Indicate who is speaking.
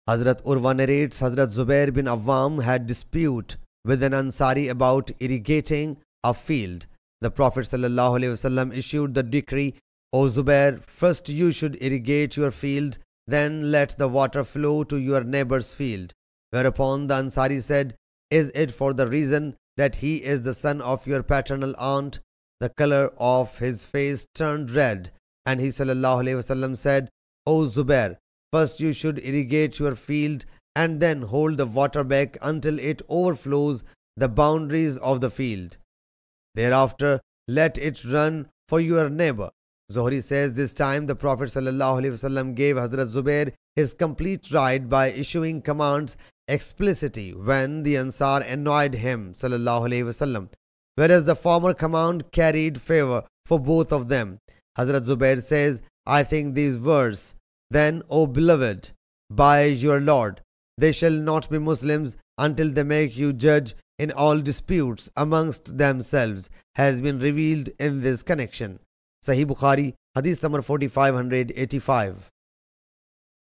Speaker 1: Hazrat Urwa narrates Hazrat Zubair bin Awwam had dispute with an Ansari about irrigating a field. The Prophet ﷺ issued the decree, O Zubair, first you should irrigate your field, then let the water flow to your neighbor's field. Whereupon the Ansari said, Is it for the reason that he is the son of your paternal aunt? The color of his face turned red, and he ﷺ said, O Zubair, first you should irrigate your field and then hold the water back until it overflows the boundaries of the field. Thereafter, let it run for your neighbor. Zuhri says this time the Prophet ﷺ gave Hazrat Zubair his complete right by issuing commands explicitly when the Ansar annoyed him ﷺ, whereas the former command carried favor for both of them. Hazrat Zubair says, I think these words, Then, O beloved, by your Lord, they shall not be Muslims until they make you judge in all disputes amongst themselves, has been revealed in this connection. Sahih Bukhari, Hadith number 4585.